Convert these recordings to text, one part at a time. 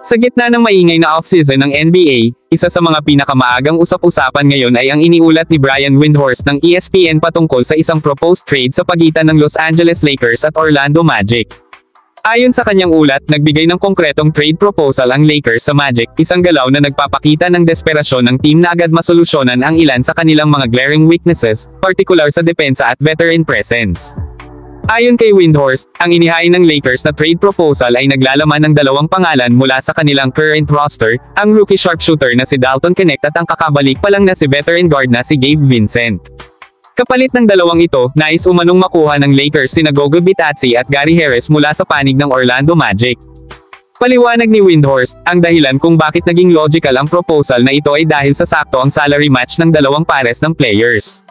Sa gitna ng maingay na off-season ng NBA, isa sa mga pinakamaagang usap-usapan ngayon ay ang iniulat ni Brian Windhorst ng ESPN patungkol sa isang proposed trade sa pagitan ng Los Angeles Lakers at Orlando Magic. Ayon sa kanyang ulat, nagbigay ng konkretong trade proposal ang Lakers sa Magic, isang galaw na nagpapakita ng desperasyon ng team na agad masolusyonan ang ilan sa kanilang mga glaring weaknesses, partikular sa depensa at veteran presence. Ayon kay Windhorst, ang inihain ng Lakers na trade proposal ay naglalaman ng dalawang pangalan mula sa kanilang current roster, ang rookie sharpshooter na si Dalton Knecht at ang kakabalik pa lang na si veteran guard na si Gabe Vincent. Kapalit ng dalawang ito, nais umanong makuha ng Lakers sina Goga Bitadze at Gary Harris mula sa panig ng Orlando Magic. Paliwanag ni Windhorst, ang dahilan kung bakit naging logical ang proposal na ito ay dahil sa sakto ang salary match ng dalawang pares ng players.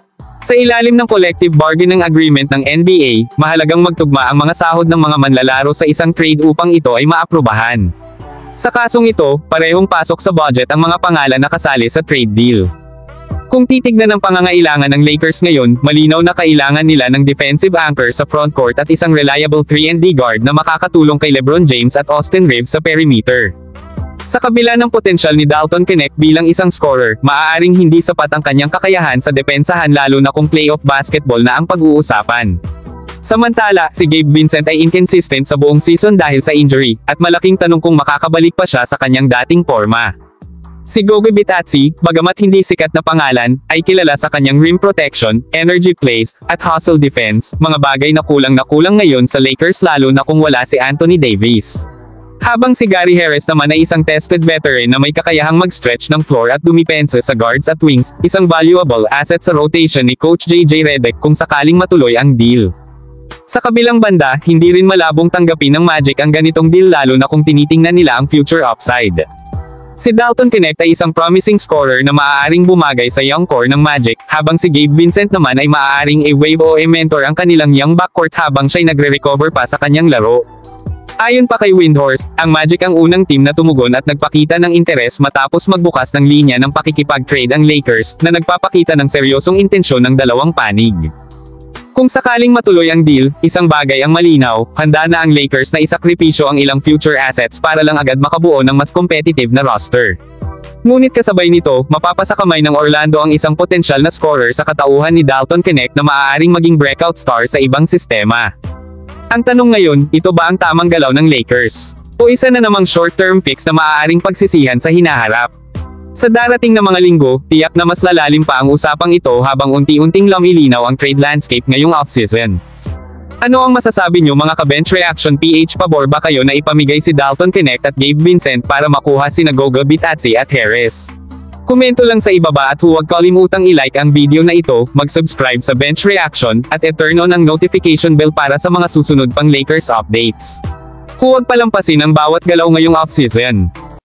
Sa ilalim ng collective bargaining agreement ng NBA, mahalagang magtugma ang mga sahod ng mga manlalaro sa isang trade upang ito ay maaprubahan. Sa kasong ito, parehong pasok sa budget ang mga pangalan na kasali sa trade deal. Kung titignan ang pangangailangan ng Lakers ngayon, malinaw na kailangan nila ng defensive anchor sa frontcourt at isang reliable 3-and-D guard na makakatulong kay LeBron James at Austin Reeves sa perimeter. Sa kabila ng potensyal ni Dalton Knecht bilang isang scorer, maaaring hindi sapat ang kanyang kakayahan sa depensahan lalo na kung playoff basketball na ang pag-uusapan. Samantala, si Gabe Vincent ay inconsistent sa buong season dahil sa injury, at malaking tanong kung makakabalik pa siya sa kanyang dating porma. Si Goga Bitadze, bagamat hindi sikat na pangalan, ay kilala sa kanyang rim protection, energy plays, at hustle defense, mga bagay na kulang ngayon sa Lakers lalo na kung wala si Anthony Davis. Habang si Gary Harris naman ay isang tested veteran na may kakayahang mag-stretch ng floor at dumipensa sa guards at wings, isang valuable asset sa rotation ni Coach JJ Redick kung sakaling matuloy ang deal. Sa kabilang banda, hindi rin malabong tanggapin ng Magic ang ganitong deal lalo na kung tinitingnan nila ang future upside. Si Dalton Knecht ay isang promising scorer na maaaring bumagay sa young core ng Magic, habang si Gabe Vincent naman ay maaaring i-wave o i-mentor ang kanilang young backcourt habang siya'y nagre-recover pa sa kanyang laro. Ayon pa kay Windhorst, ang Magic ang unang team na tumugon at nagpakita ng interes matapos magbukas ng linya ng pakikipag-trade ang Lakers, na nagpapakita ng seryosong intensyon ng dalawang panig. Kung sakaling matuloy ang deal, isang bagay ang malinaw, handa na ang Lakers na isakripisyo ang ilang future assets para lang agad makabuo ng mas competitive na roster. Ngunit kasabay nito, mapapasakamay ng Orlando ang isang potensyal na scorer sa katauhan ni Dalton Knecht na maaaring maging breakout star sa ibang sistema. Ang tanong ngayon, ito ba ang tamang galaw ng Lakers? O isa na namang short-term fix na maaaring pagsisihan sa hinaharap? Sa darating na mga linggo, tiyak na mas lalalim pa ang usapang ito habang unti-unting lumilinaw ang trade landscape ngayong off-season. Ano ang masasabi nyo mga ka-Bench Reaction PH? Pabor ba kayo na ipamigay si Dalton Knecht at Gabe Vincent para makuha sina Goga Bitadze at Harris? Komento lang sa ibaba at huwag kalimutang i-like ang video na ito, mag-subscribe sa Bench Reaction, at i-turn on ang notification bell para sa mga susunod pang Lakers updates. Huwag palampasin ang bawat galaw ngayong off-season.